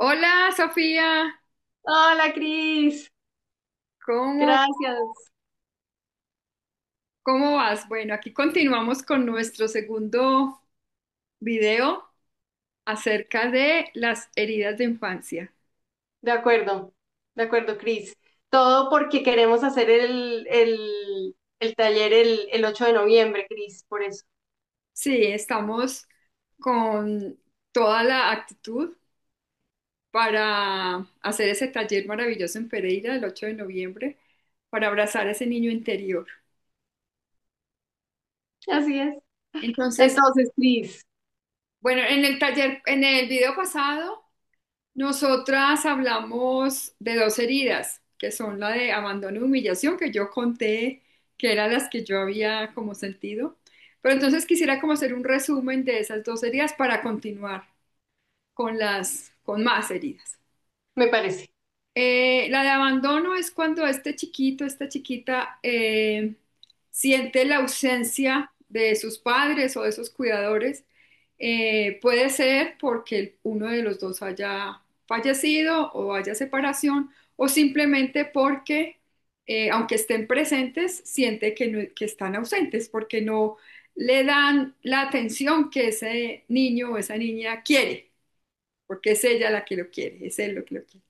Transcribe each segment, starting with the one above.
Hola Sofía, Hola, Cris. ¿cómo, Gracias. cómo vas? Bueno, aquí continuamos con nuestro segundo video acerca de las heridas de infancia. De acuerdo, Cris. Todo porque queremos hacer el taller el 8 de noviembre, Cris, por eso. Sí, estamos con toda la actitud para hacer ese taller maravilloso en Pereira el 8 de noviembre, para abrazar a ese niño interior. Así es. Entonces, Entonces, Cris, bueno, en el taller, en el video pasado, nosotras hablamos de dos heridas, que son la de abandono y humillación, que yo conté que eran las que yo había como sentido. Pero entonces quisiera como hacer un resumen de esas dos heridas para continuar con más heridas. me parece. La de abandono es cuando este chiquito, esta chiquita siente la ausencia de sus padres o de sus cuidadores. Puede ser porque uno de los dos haya fallecido o haya separación o simplemente porque, aunque estén presentes, siente que están ausentes porque no le dan la atención que ese niño o esa niña quiere porque es ella la que lo quiere, es él lo que lo quiere.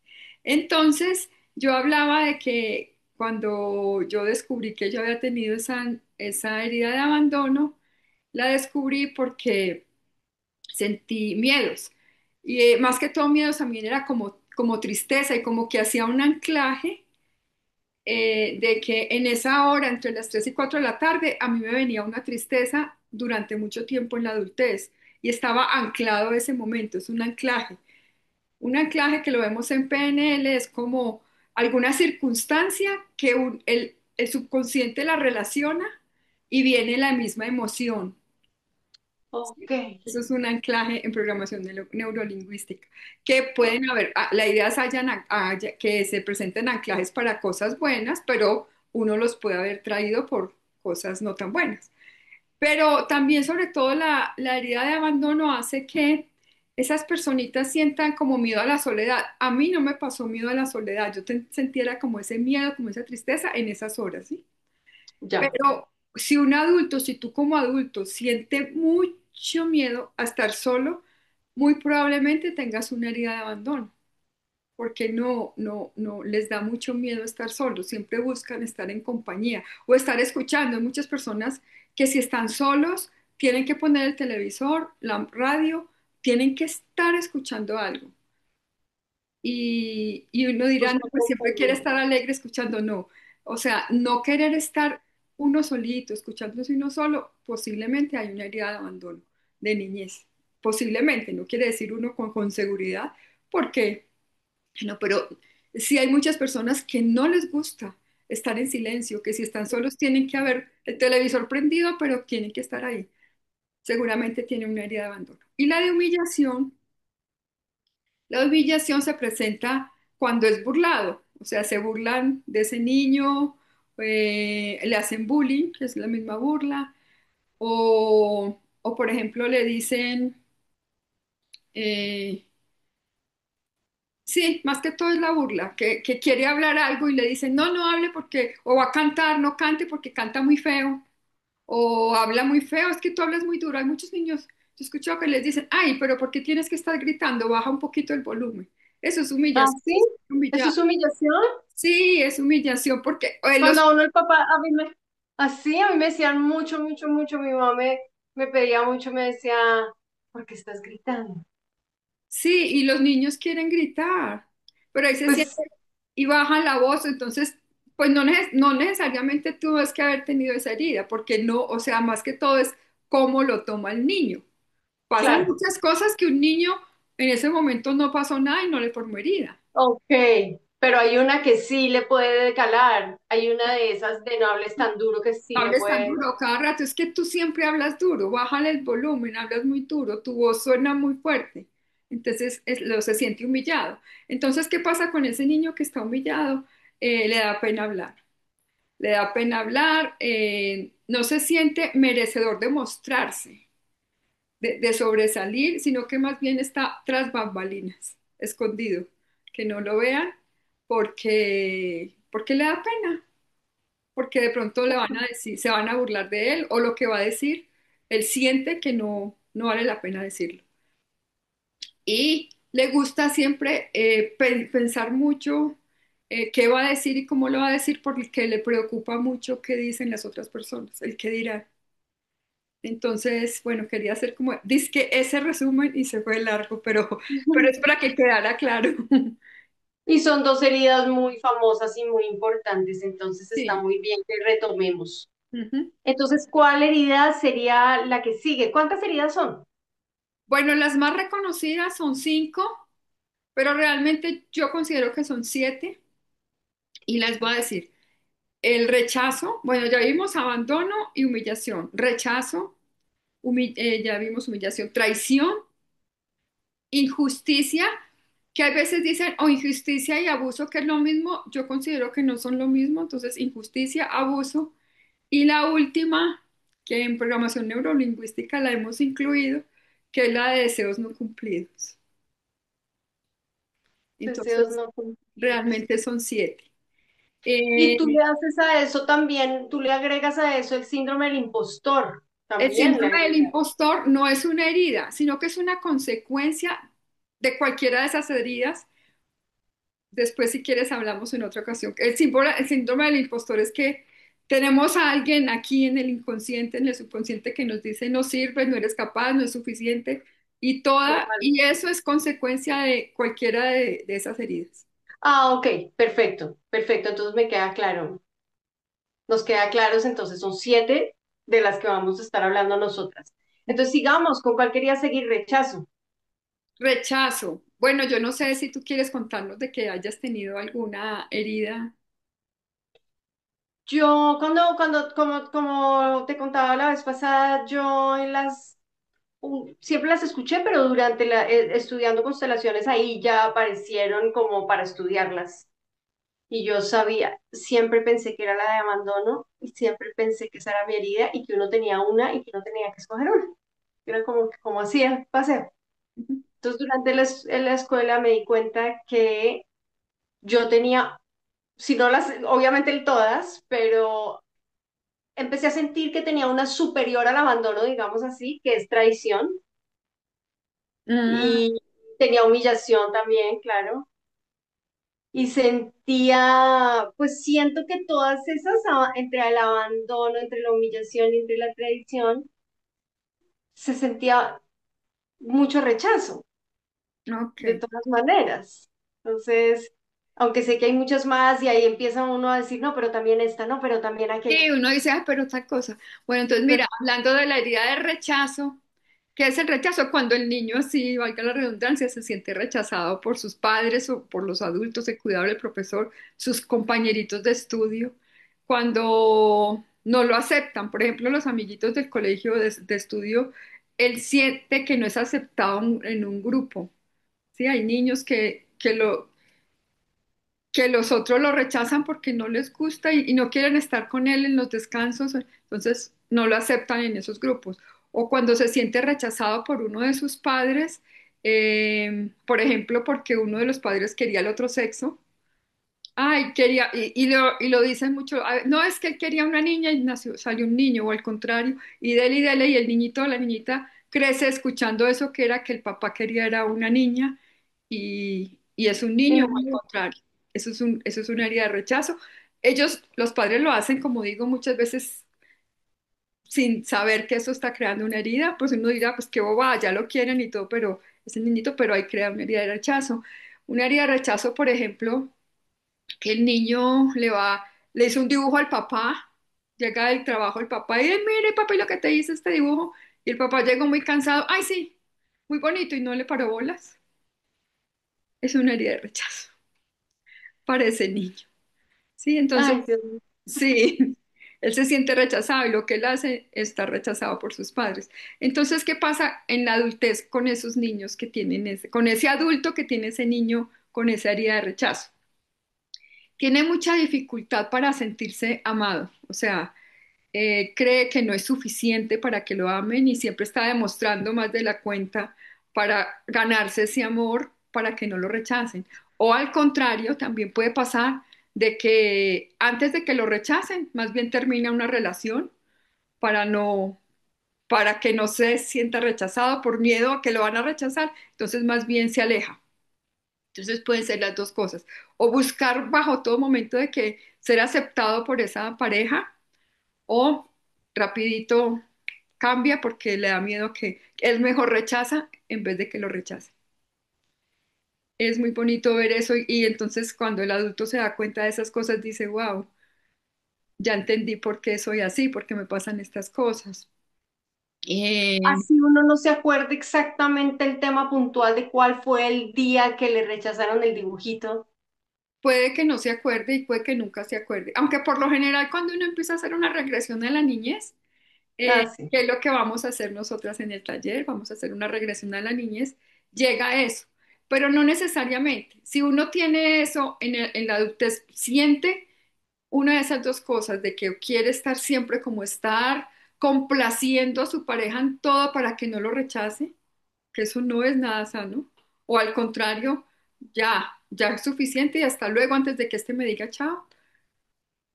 Entonces, yo hablaba de que cuando yo descubrí que yo había tenido esa herida de abandono, la descubrí porque sentí miedos. Y más que todo miedos también era como tristeza y como que hacía un anclaje de que en esa hora, entre las 3 y 4 de la tarde, a mí me venía una tristeza durante mucho tiempo en la adultez y estaba anclado a ese momento, es un anclaje. Un anclaje que lo vemos en PNL es como alguna circunstancia que el subconsciente la relaciona y viene la misma emoción. Ok. Eso es un anclaje en programación neurolingüística, que pueden haber, la idea es que se presenten anclajes para cosas buenas, pero uno los puede haber traído por cosas no tan buenas. Pero también, sobre todo, la herida de abandono hace que esas personitas sientan como miedo a la soledad. A mí no me pasó miedo a la soledad, yo sentiera como ese miedo, como esa tristeza en esas horas, ¿sí? Ya. Pero si un adulto, si tú como adulto siente mucho miedo a estar solo, muy probablemente tengas una herida de abandono, porque no les da mucho miedo estar solos, siempre buscan estar en compañía o estar escuchando. Hay muchas personas que si están solos, tienen que poner el televisor, la radio, tienen que estar escuchando algo. Y uno dirá, no, Busco pues siempre quiere compañía. estar alegre escuchando, no. O sea, no querer estar uno solito, escuchándose uno solo, posiblemente hay una herida de abandono, de niñez. Posiblemente, no quiere decir uno con seguridad, porque no, pero sí hay muchas personas que no les gusta estar en silencio, que si están solos tienen que haber el televisor prendido, pero tienen que estar ahí. Seguramente tiene una herida de abandono. Y la humillación se presenta cuando es burlado, o sea, se burlan de ese niño, le hacen bullying, que es la misma burla, o por ejemplo le dicen, eh, sí, más que todo es la burla, que quiere hablar algo y le dicen, no, no hable porque, o va a cantar, no cante porque canta muy feo, o habla muy feo, es que tú hablas muy duro. Hay muchos niños, yo he escuchado que les dicen, ay, pero ¿por qué tienes que estar gritando? Baja un poquito el volumen. Eso es ¿Ah, humillación. sí? ¿Eso Humillado. es humillación? Sí, es humillación porque Cuando a uno el papá, a mí me decían mucho, mucho, mucho, mi mamá me pedía mucho, me decía, ¿por qué estás gritando? sí, y los niños quieren gritar, pero ahí se siente Pues y bajan la voz, entonces, pues no necesariamente tú tienes que haber tenido esa herida, porque no, o sea, más que todo es cómo lo toma el niño. Pasan claro. muchas cosas que un niño en ese momento no pasó nada y no le formó herida. Ok, pero hay una que sí le puede calar. Hay una de esas de no hables tan duro que sí le Hables tan puede. duro cada rato, es que tú siempre hablas duro, bájale el volumen, hablas muy duro, tu voz suena muy fuerte, entonces se siente humillado. Entonces, ¿qué pasa con ese niño que está humillado? Le da pena hablar, le da pena hablar, no se siente merecedor de mostrarse, de sobresalir, sino que más bien está tras bambalinas. escondido, que no lo vean porque le da pena, porque de pronto le van a decir, se van a burlar de él o lo que va a decir, él siente que no vale la pena decirlo. Y le gusta siempre pensar mucho qué va a decir y cómo lo va a decir porque le preocupa mucho qué dicen las otras personas, el qué dirán. Entonces, bueno, quería hacer como, dizque ese resumen y se fue largo, pero es para que quedara claro. Y son dos heridas muy famosas y muy importantes, entonces está Sí. muy bien que retomemos. Ujú. Entonces, ¿cuál herida sería la que sigue? ¿Cuántas heridas son? Bueno, las más reconocidas son 5, pero realmente yo considero que son 7 y las voy a decir. El rechazo, bueno, ya vimos abandono y humillación. Rechazo, ya vimos humillación, traición, injusticia, que a veces dicen o injusticia y abuso, que es lo mismo, yo considero que no son lo mismo, entonces injusticia, abuso, y la última, que en programación neurolingüística la hemos incluido, que es la de deseos no cumplidos. Deseos Entonces, no cumplidos. realmente son 7. Y tú le haces a eso también, tú le agregas a eso el síndrome del impostor, El también le síndrome del agregas. impostor no es una herida, sino que es una consecuencia de cualquiera de esas heridas. Después, si quieres, hablamos en otra ocasión. El síndrome del impostor es que tenemos a alguien aquí en el inconsciente, en el subconsciente, que nos dice no sirves, no eres capaz, no es suficiente, Total. y eso es consecuencia de cualquiera de esas heridas. Ah, ok, perfecto, perfecto, entonces me queda claro. Nos queda claros, entonces son 7 de las que vamos a estar hablando nosotras. Entonces sigamos, ¿con cuál quería seguir? Rechazo. Rechazo. Bueno, yo no sé si tú quieres contarnos de que hayas tenido alguna herida. Yo como te contaba la vez pasada, yo siempre las escuché, pero durante estudiando constelaciones ahí ya aparecieron como para estudiarlas. Y yo sabía, siempre pensé que era la de abandono y siempre pensé que esa era mi herida y que uno tenía una y que uno tenía que escoger una. Era como hacía paseo. Ujú. Entonces durante en la escuela me di cuenta que yo tenía, si no las, obviamente todas, pero empecé a sentir que tenía una superior al abandono, digamos así, que es traición, Mm, y tenía humillación también, claro, y sentía, pues siento que todas esas, entre el abandono, entre la humillación y entre la traición, se sentía mucho rechazo, de ok. todas maneras. Entonces, aunque sé que hay muchas más y ahí empieza uno a decir, no, pero también esta, no, pero también aquella. Sí, uno dice, ah, pero otra cosa. Bueno, entonces mira, hablando de la herida de rechazo, ¿qué es el rechazo? Cuando el niño, así, valga la redundancia, se siente rechazado por sus padres o por los adultos, el cuidado del profesor, sus compañeritos de estudio, cuando no lo aceptan, por ejemplo, los amiguitos del colegio de estudio, él siente que no es aceptado en un grupo. Sí, hay niños que los otros lo rechazan porque no les gusta y no quieren estar con él en los descansos, entonces no lo aceptan en esos grupos. O cuando se siente rechazado por uno de sus padres, por ejemplo, porque uno de los padres quería el otro sexo. Ay, quería, y lo dicen mucho, no es que él quería una niña y nació, salió un niño, o al contrario, y dele, y el niñito o la niñita crece escuchando eso que era que el papá quería era una niña y es un niño o al Mm. contrario. Eso es una herida de rechazo. Ellos, los padres lo hacen, como digo, muchas veces sin saber que eso está creando una herida, pues uno dirá, pues qué boba, ya lo quieren y todo, pero ese niñito, pero ahí crea una herida de rechazo. Una herida de rechazo, por ejemplo, que el niño le hizo un dibujo al papá, llega del trabajo el papá y él, mire papi lo que te hice este dibujo, y el papá llegó muy cansado, ay sí, muy bonito y no le paró bolas, es una herida de rechazo para ese niño, ¿sí? Entonces, Ay, Dios mío. sí, él se siente rechazado y lo que él hace está rechazado por sus padres. Entonces, ¿qué pasa en la adultez con esos niños que tienen con ese adulto que tiene ese niño con esa herida de rechazo? Tiene mucha dificultad para sentirse amado, o sea, cree que no es suficiente para que lo amen y siempre está demostrando más de la cuenta para ganarse ese amor. para que no lo rechacen. O al contrario, también puede pasar de que antes de que lo rechacen, más bien termina una relación para no, para que no se sienta rechazado por miedo a que lo van a rechazar, entonces más bien se aleja. Entonces pueden ser las dos cosas. O buscar bajo todo momento de que ser aceptado por esa pareja o rapidito cambia porque le da miedo que él mejor rechaza en vez de que lo rechace. Es muy bonito ver eso y entonces cuando el adulto se da cuenta de esas cosas dice, wow, ya entendí por qué soy así, por qué me pasan estas cosas. Eh, Así uno no se acuerda exactamente el tema puntual de cuál fue el día que le rechazaron el dibujito. Puede que no se acuerde y puede que nunca se acuerde, aunque por lo general cuando uno empieza a hacer una regresión a la niñez, Ah, sí. ¿qué es lo que vamos a hacer nosotras en el taller? Vamos a hacer una regresión a la niñez, llega a eso, pero no necesariamente. Si uno tiene eso en la adultez, siente una de esas dos cosas, de que quiere estar siempre como estar, complaciendo a su pareja en todo para que no lo rechace, que eso no es nada sano, o al contrario, ya es suficiente y hasta luego antes de que este me diga chao.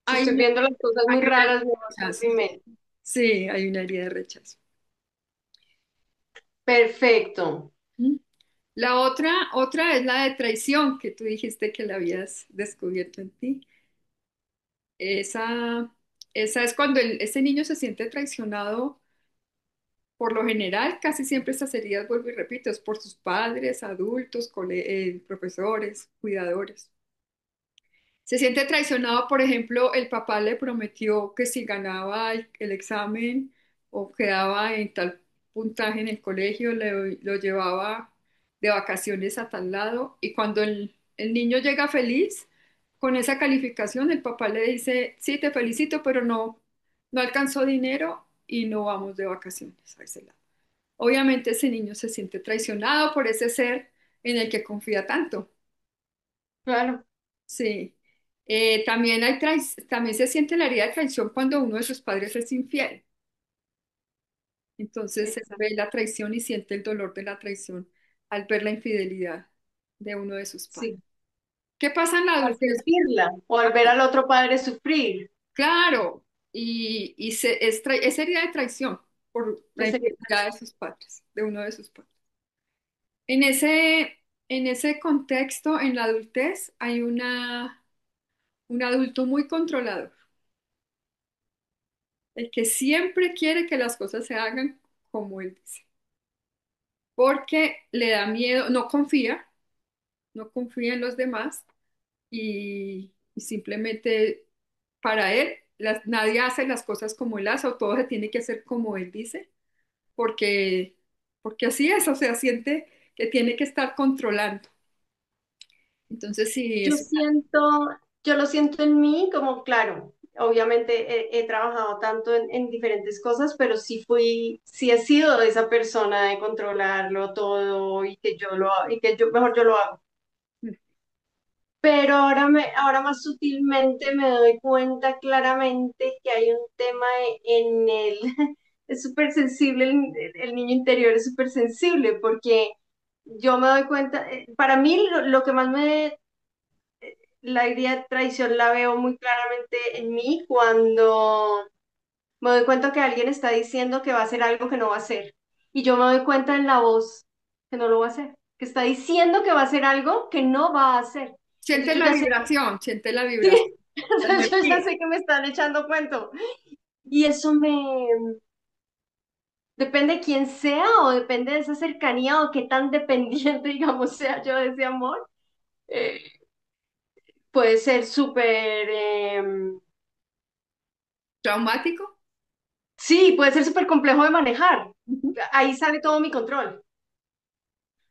Si Hay estoy una, viendo las cosas hay muy una herida raras, de mejor voy rechazo. primero. Sí, hay una herida de rechazo. Perfecto. ¿Mm? La otra es la de traición, que tú dijiste que la habías descubierto en ti. Esa, esa es cuando ese niño se siente traicionado. Por lo general, casi siempre estas heridas, vuelvo y repito, es por sus padres, adultos, profesores, cuidadores. Se siente traicionado, por ejemplo, el papá le prometió que si ganaba el examen o quedaba en tal puntaje en el colegio, lo llevaba de vacaciones a tal lado y cuando el niño llega feliz con esa calificación, el papá le dice, sí, te felicito, pero no alcanzó dinero y no vamos de vacaciones a ese lado. Obviamente ese niño se siente traicionado por ese ser en el que confía tanto. Claro, Sí. También se siente la herida de traición cuando uno de sus padres es infiel. Entonces se exacto. ve la traición y siente el dolor de la traición al ver la infidelidad de uno de sus padres. Sí. ¿Qué pasa en la Al adultez? sentirla o al ver al otro padre sufrir. Claro, es herida de traición por la Ese- infidelidad de sus padres, de uno de sus padres. En ese contexto, en la adultez, hay un adulto muy controlador, el que siempre quiere que las cosas se hagan como él dice, porque le da miedo, no confía en los demás y simplemente para él nadie hace las cosas como él hace o todo se tiene que hacer como él dice, porque, porque así es, o sea, siente que tiene que estar controlando. Entonces, sí, Yo siento, yo lo siento en mí como, claro, obviamente he trabajado tanto en diferentes cosas, pero sí he sido esa persona de controlarlo todo y que y que yo, mejor yo lo hago. Pero ahora más sutilmente me doy cuenta claramente que hay un tema en el, es súper sensible, el niño interior es súper sensible porque yo me doy cuenta, para mí lo que más la idea de traición la veo muy claramente en mí cuando me doy cuenta que alguien está diciendo que va a hacer algo que no va a hacer. Y yo me doy cuenta en la voz que no lo va a hacer, que está diciendo que va a hacer algo que no va a hacer. Entonces siente yo la ya sé, vibración, siente la vibración, sí, la entonces yo ya energía. sé que me están echando cuento. Y eso depende de quién sea o depende de esa cercanía o qué tan dependiente, digamos, sea yo de ese amor. eh, puede ser súper... ¿Traumático? sí, puede ser súper complejo de manejar. Ujú. Ahí sale todo mi control.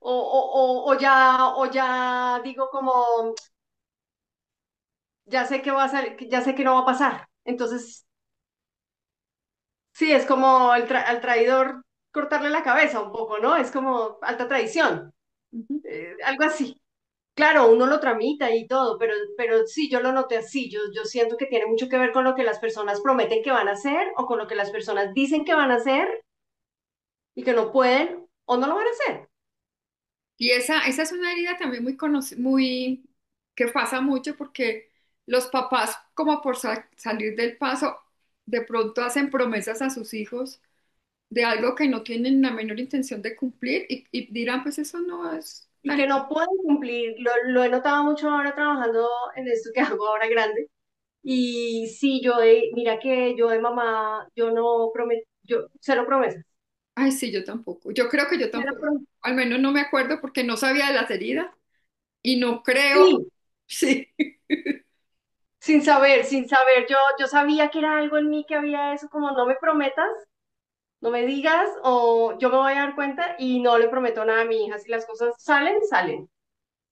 O ya digo como, ya sé que va a ya sé que no va a pasar. Entonces, sí, es como al traidor cortarle la cabeza un poco, ¿no? Es como alta traición, Ujú. algo así. Claro, uno lo tramita y todo, pero sí, yo lo noté así. Yo siento que tiene mucho que ver con lo que las personas prometen que van a hacer o con lo que las personas dicen que van a hacer y que no pueden o no lo van a hacer. Y esa es una herida también muy muy que pasa mucho porque los papás, como por salir del paso, de pronto hacen promesas a sus hijos de algo que no tienen la menor intención de cumplir y dirán, pues eso no es y tan... que no pueden cumplir. Lo he notado mucho ahora trabajando en esto que hago ahora grande. Y sí, mira que yo de mamá, yo no prometo, yo cero promesas. Ay, sí, yo tampoco. Yo creo que yo Cero tampoco. promesas. Al menos no me acuerdo porque no sabía de las heridas y no creo, Sí, sí, sin saber, yo sabía que era algo en mí que había eso, como no me prometas, no me digas, o yo me voy a dar cuenta y no le prometo nada a mi hija. Si las cosas salen, salen.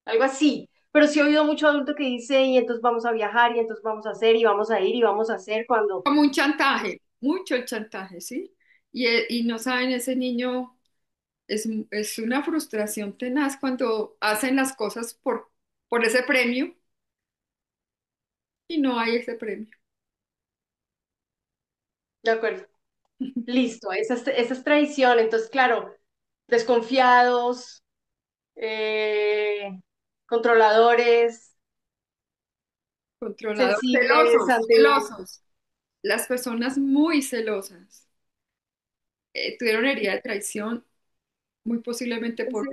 Algo así. Pero sí he oído mucho adulto que dice, y entonces vamos a viajar, y entonces vamos a hacer, y vamos a ir, y vamos a hacer cuando... como un chantaje, mucho el chantaje, ¿sí? Y no saben, ese niño es una frustración tenaz cuando hacen las cosas por ese premio y no hay ese premio. De acuerdo. Listo, esa es tradición. Entonces, claro, desconfiados, eh, controladores, Controlador, sensibles celosos, ante... celosos. Las personas muy celosas tuvieron herida de traición, muy posiblemente Sensibles. por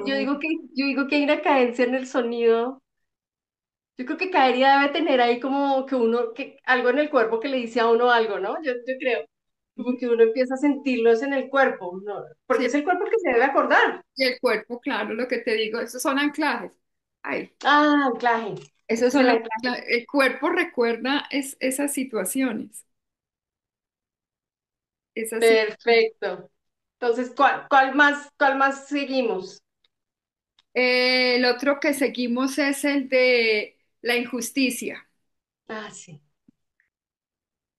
Yo digo que hay una cadencia en el sonido. Yo creo que caería debe tener ahí como que uno, que algo en el cuerpo que le dice a uno algo, ¿no? Yo creo. Como Ujú. que uno empieza a sentirlos en el cuerpo, ¿no? Porque Sí, es el cuerpo el que se debe acordar. y el cuerpo, claro, lo que te digo, esos son anclajes. Ay, Ah, anclaje. Ese esos es son el los, anclaje. el cuerpo recuerda esas situaciones, esas si- Perfecto. Entonces, cuál más seguimos? El otro que seguimos es el de la injusticia. Ah, sí.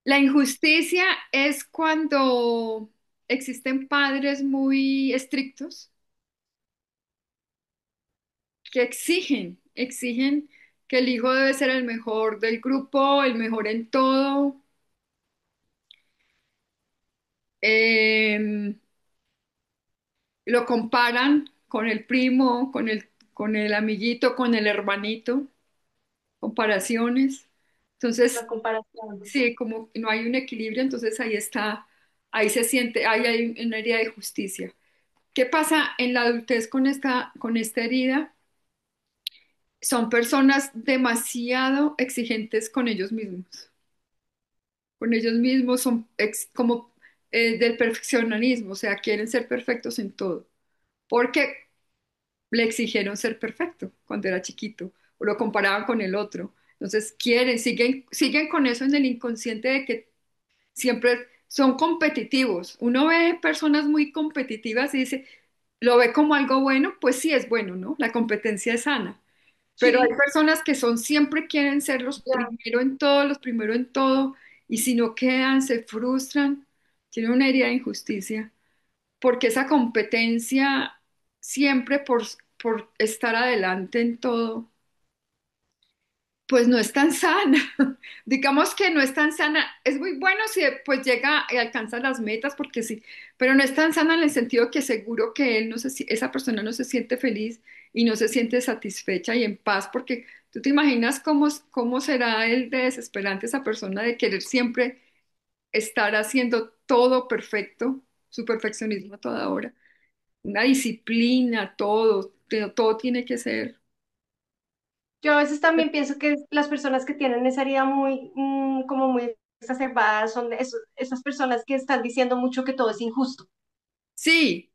La injusticia es cuando existen padres muy estrictos que exigen que el hijo debe ser el mejor del grupo, el mejor en todo. Em, lo comparan con el primo, con el amiguito, con el hermanito, comparaciones. La Entonces, comparación. sí, como no hay un equilibrio, entonces ahí está, ahí se siente, ahí hay una herida de justicia. ¿Qué pasa en la adultez con esta herida? Son personas demasiado exigentes con ellos mismos son como del perfeccionismo, o sea, quieren ser perfectos en todo, porque le exigieron ser perfecto cuando era chiquito, o lo comparaban con el otro. Entonces siguen con eso en el inconsciente de que siempre son competitivos. Uno ve personas muy competitivas y dice, lo ve como algo bueno, pues sí es bueno, ¿no? La competencia es sana. Pero hay Sí, personas que son siempre quieren ser los ya. primero en todo, los primero en todo, y si no quedan, se frustran, tienen una herida de injusticia, porque esa competencia siempre por estar adelante en todo pues no es tan sana. Digamos que no es tan sana. Es muy bueno si pues llega y alcanza las metas, porque sí, pero no es tan sana en el sentido que seguro que él no esa persona no se siente feliz y no se siente satisfecha y en paz, porque tú te imaginas cómo será el de desesperante esa persona de querer siempre estar haciendo todo perfecto, su perfeccionismo a toda hora, una disciplina, todo tiene que ser. Yo a veces también pienso que las personas que tienen esa herida muy, como muy exacerbada son esas personas que están diciendo mucho que todo es injusto. Sí,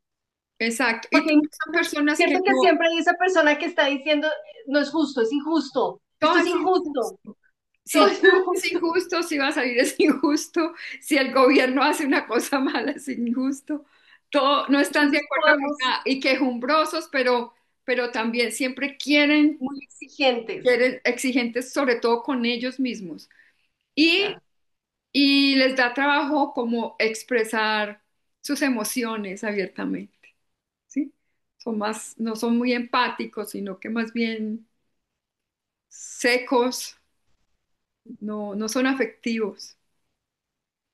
exacto. Y Porque son personas que siento que no, siempre hay esa persona que está diciendo, no es justo, es injusto, esto todo es es injusto, injusto. Si todo llega es es injusto. injusto, si va a salir es injusto, si el gobierno hace una cosa mala es injusto, todo, no están de Entonces acuerdo con podemos, nada y quejumbrosos, pero también siempre quieren, muy exigentes. quieren exigentes sobre todo con ellos mismos y, Ya. y les da trabajo como expresar sus emociones abiertamente, ¿sí? Son más, no son muy empáticos, sino que más bien secos, no son afectivos.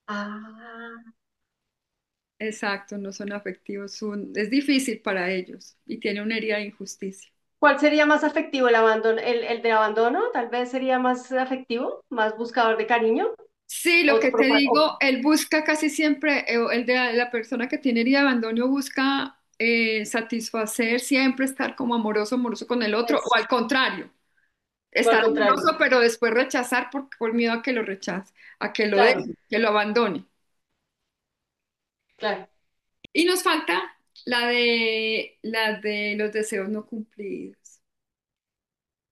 Ah, exacto, no son afectivos, es difícil para ellos y tiene una herida de injusticia. ¿Cuál sería más afectivo, el abandono, el de abandono? Tal vez sería más afectivo, más buscador de cariño. Sí, lo O, que te digo, él busca casi siempre, el de la persona que tiene herida de abandono busca satisfacer, siempre estar como amoroso, amoroso con el otro, o es, al contrario, o al estar contrario, amoroso, pero después rechazar por miedo a que lo rechace, a que lo claro, deje, que lo abandone. claro. Y nos falta la de los deseos no cumplidos.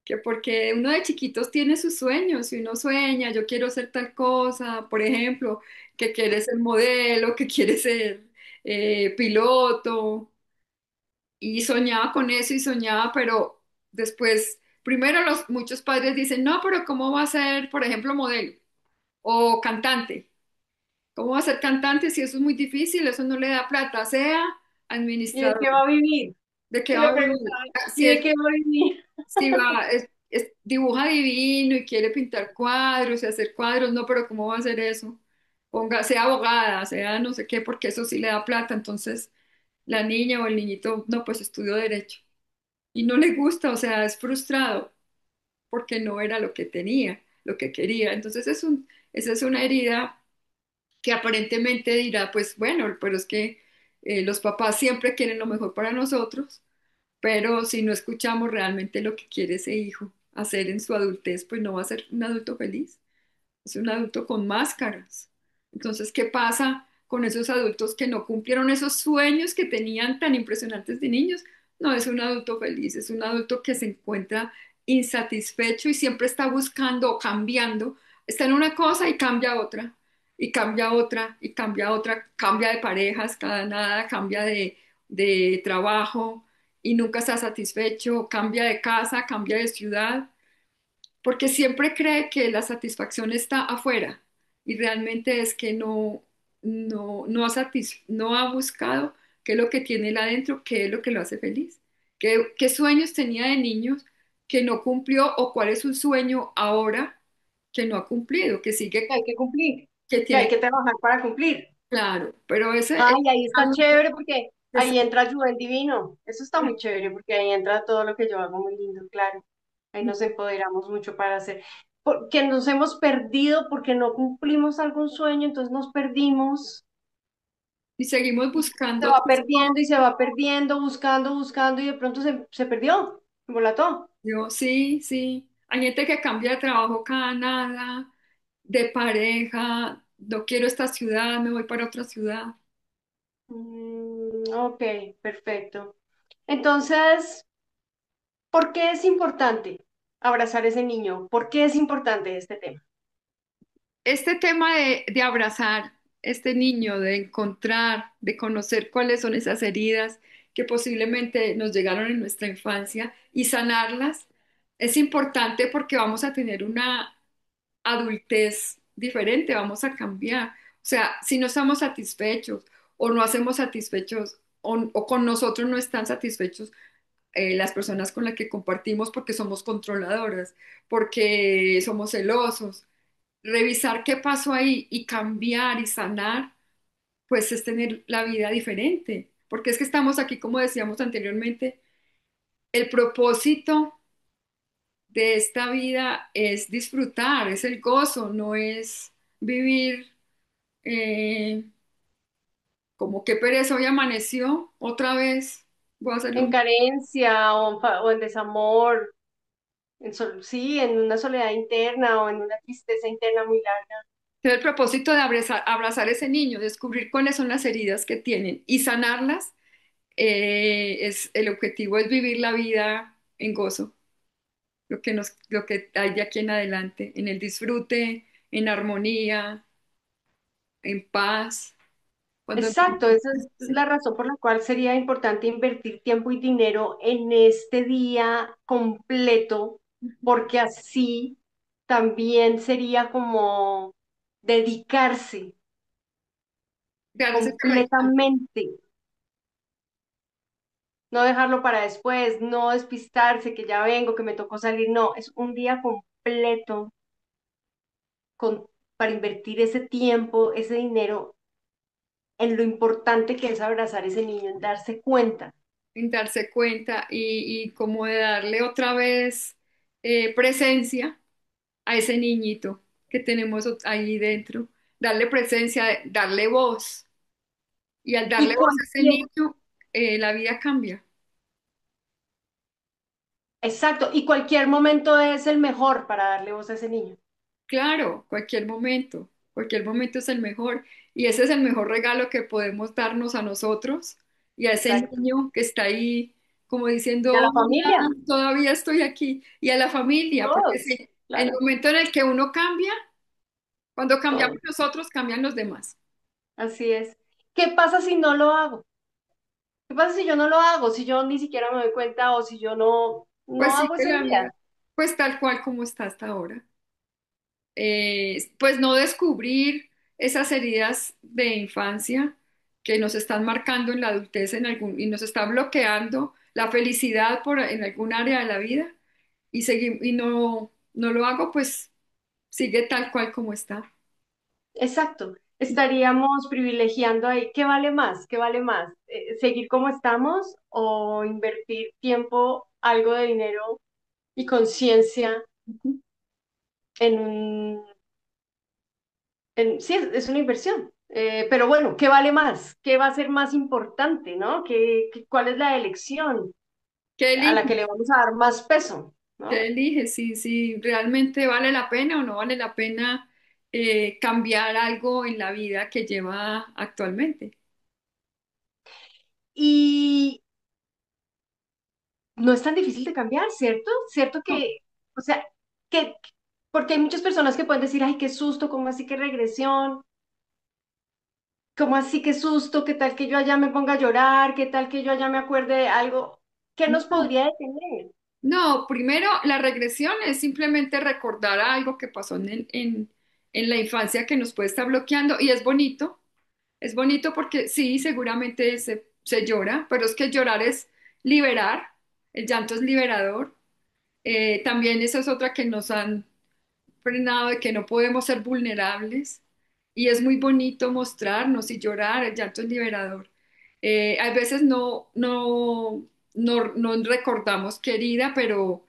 Que porque uno de chiquitos tiene sus sueños, y uno sueña, yo quiero ser tal cosa, por ejemplo, que quiere ser modelo, que quiere ser piloto, y soñaba con eso y soñaba, pero después, primero muchos padres dicen, no, pero ¿cómo va a ser, por ejemplo, modelo o cantante? ¿Cómo va a ser cantante si eso es muy difícil, eso no le da plata, sea ¿Y de administrador, qué va a vivir? ¿de qué Yo va le a vivir? preguntaba, ¿y Si de es qué va a vivir? si va, dibuja divino y quiere pintar cuadros y hacer cuadros, no, pero ¿cómo va a hacer eso? Ponga, sea abogada, sea no sé qué, porque eso sí le da plata. Entonces, la niña o el niñito, no, pues estudió derecho y no le gusta, o sea, es frustrado porque no era lo que tenía, lo que quería. Entonces, esa es una herida que aparentemente dirá, pues bueno, pero es que los papás siempre quieren lo mejor para nosotros, pero si no escuchamos realmente lo que quiere ese hijo hacer en su adultez, pues no va a ser un adulto feliz, es un adulto con máscaras. Entonces, ¿qué pasa con esos adultos que no cumplieron esos sueños que tenían tan impresionantes de niños? No es un adulto feliz, es un adulto que se encuentra insatisfecho y siempre está buscando o cambiando. Está en una cosa y cambia a otra, y cambia a otra, y cambia a otra, cambia de parejas cada nada, cambia de trabajo y nunca está satisfecho, cambia de casa, cambia de ciudad porque siempre cree que la satisfacción está afuera y realmente es que no ha buscado qué es lo que tiene él adentro, qué es lo que lo hace feliz, qué sueños tenía de niños que no cumplió o cuál es su sueño ahora que no ha cumplido, que Que sigue, hay que cumplir, que que hay tiene que trabajar para cumplir. claro, pero ese Ay, ahí está chévere porque ese- ahí entra Juven Divino. Eso está muy chévere porque ahí entra todo lo que yo hago muy lindo, claro. Ahí nos empoderamos mucho para hacer. Porque nos hemos perdido, porque no cumplimos algún sueño, entonces nos perdimos. y seguimos Se buscando va otras perdiendo y cosas. se va perdiendo, buscando, buscando y de pronto se perdió, se volató. Yo, sí, sí. Hay gente que cambia de trabajo cada nada, de pareja, no quiero esta ciudad, me voy para otra ciudad. Ok, perfecto. Entonces, ¿por qué es importante abrazar a ese niño? ¿Por qué es importante este tema? Este tema de abrazar este niño, de encontrar, de conocer cuáles son esas heridas que posiblemente nos llegaron en nuestra infancia y sanarlas, es importante porque vamos a tener una adultez diferente, vamos a cambiar. O sea, si no estamos satisfechos o no hacemos satisfechos o con nosotros no están satisfechos las personas con las que compartimos porque somos controladoras, porque somos celosos. Revisar qué pasó ahí y cambiar y sanar, pues es tener la vida diferente. Porque es que estamos aquí, como decíamos anteriormente, el propósito de esta vida es disfrutar, es el gozo, no es vivir como que pereza, hoy amaneció, otra vez voy a hacer lo En mismo. carencia o en desamor, sí, en una soledad interna o en una tristeza interna muy larga. Entonces, el propósito de abrazar ese niño, descubrir cuáles son las heridas que tienen y sanarlas, el objetivo es vivir la vida en gozo, lo que hay de aquí en adelante, en el disfrute, en armonía, en paz. Cuando Exacto, esa es sí, la razón por la cual sería importante invertir tiempo y dinero en este día completo, porque así también sería como dedicarse darles ese regalo. completamente, no dejarlo para después, no despistarse, que ya vengo, que me tocó salir, no, es un día completo con, para invertir ese tiempo, ese dinero en lo importante que es abrazar a ese niño, en darse cuenta. en darse cuenta y como de darle otra vez presencia a ese niñito que tenemos ahí dentro, darle presencia, darle voz. Y al Y darle voz a ese cualquier, niño, la vida cambia. exacto, y cualquier momento es el mejor para darle voz a ese niño. Claro, cualquier momento es el mejor. Y ese es el mejor regalo que podemos darnos a nosotros y a ese Exacto. niño que está ahí como Y a diciendo, la hola, familia, todavía estoy aquí. Y a la familia, porque todos, sí, en el claro, momento en el que uno cambia, cuando cambiamos todos. nosotros, cambian los demás. Así es. ¿Qué pasa si no lo hago? ¿Qué pasa si yo no lo hago? Si yo ni siquiera me doy cuenta o si yo no Pues sí hago que ese la día. vida, pues tal cual como está hasta ahora. Pues no descubrir esas heridas de infancia que nos están marcando en la adultez y nos está bloqueando la felicidad en algún área de la vida y no lo hago, pues sigue tal cual como está. Exacto. Estaríamos privilegiando ahí. ¿Qué vale más? ¿Qué vale más? ¿Seguir como estamos o invertir tiempo, algo de dinero y conciencia Ujú. en un... sí, es una inversión. Pero bueno, ¿qué vale más? ¿Qué va a ser más importante, ¿no? ¿Cuál es la elección ¿Qué a la que le eliges? vamos a dar más peso, ¿Qué ¿no? eliges? Si realmente vale la pena o no vale la pena cambiar algo en la vida que lleva actualmente. Y no es tan difícil de cambiar, ¿cierto? ¿Cierto No, que, o sea, que, porque hay muchas personas que pueden decir, ay, qué susto, ¿cómo así que regresión? ¿Cómo así que susto? ¿Qué tal que yo allá me ponga a llorar? ¿Qué tal que yo allá me acuerde de algo? ¿Qué nos no. podría detener? No, primero la regresión es simplemente recordar algo que pasó en la infancia que nos puede estar bloqueando y es bonito porque sí, seguramente se llora, pero es que llorar es liberar, el llanto es liberador. También esa es otra que nos han frenado de que no podemos ser vulnerables y es muy bonito mostrarnos y llorar, el llanto es liberador. A veces no recordamos querida, pero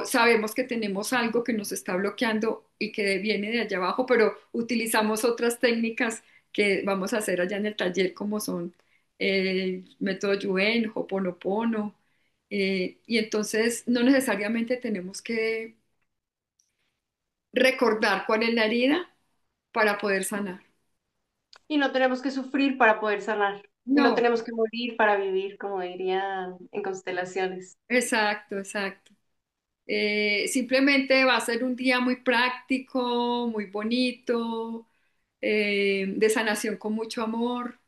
sabemos que tenemos algo que nos está bloqueando y que viene de allá abajo, pero utilizamos otras técnicas que vamos a hacer allá en el taller, como son el método Yuen, Ho'oponopono, y entonces no necesariamente tenemos que recordar cuál es la herida para poder sanar. Y no tenemos que sufrir para poder sanar. Y no No, tenemos que morir para vivir, como dirían en constelaciones. exacto, exacto. Simplemente va a ser un día muy práctico, muy bonito, de sanación con mucho amor.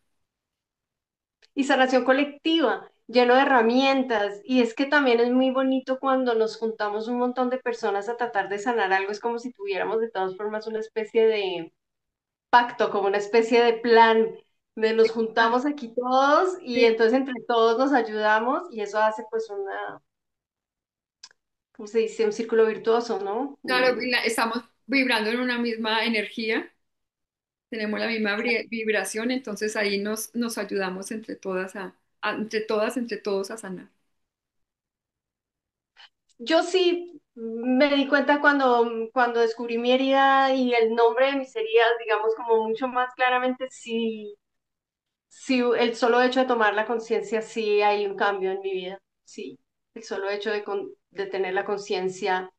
Y sanación colectiva, lleno de herramientas. Y es que también es muy bonito cuando nos juntamos un montón de personas a tratar de sanar algo. Es como si tuviéramos de todas formas una especie de pacto, como una especie de plan, de nos Ah, juntamos aquí todos y sí, entonces entre todos nos ayudamos y eso hace pues una, ¿cómo se dice? Un círculo virtuoso, ¿no? claro, estamos vibrando en una misma energía, tenemos la misma vibración, entonces ahí nos ayudamos entre todas entre todas, entre todos a sanar. Yo sí me di cuenta cuando descubrí mi herida y el nombre de mis heridas, digamos, como mucho más claramente, sí, sí, el solo hecho de tomar la conciencia, sí hay un cambio en mi vida, sí, el solo hecho de tener la conciencia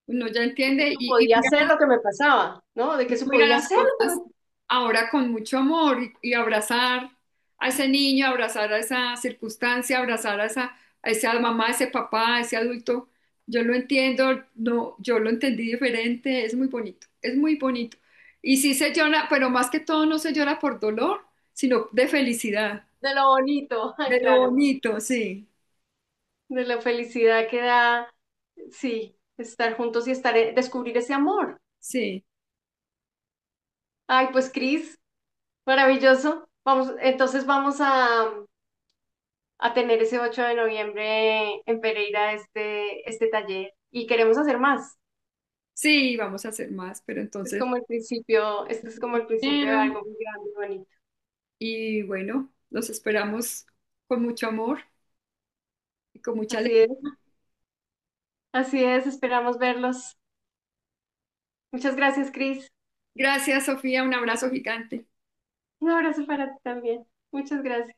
Uno ya de que entiende eso podía ser lo que me pasaba, ¿no? De que eso mira podía las ser lo que cosas ahora con mucho amor y abrazar a ese niño, abrazar a esa circunstancia, abrazar a esa mamá, a ese papá, a ese adulto. Yo lo entiendo, no, yo lo entendí diferente, es muy bonito, es muy bonito. Y sí se llora, pero más que todo no se llora por dolor, sino de felicidad, de lo bonito, ay, de lo claro, bonito, sí, de la felicidad que da, sí, estar juntos y descubrir ese amor. sí. Ay, pues Cris, maravilloso. Vamos, entonces vamos a tener ese 8 de noviembre en Pereira este taller y queremos hacer más. Sí, vamos a hacer más, pero Es entonces, como el principio, este es como el principio de primero, algo muy grande y bonito. Y bueno, los esperamos con mucho amor y con mucha Así alegría. es, así es, esperamos verlos. Muchas gracias, Cris. Gracias, Sofía, un abrazo gigante. Un abrazo para ti también. Muchas gracias.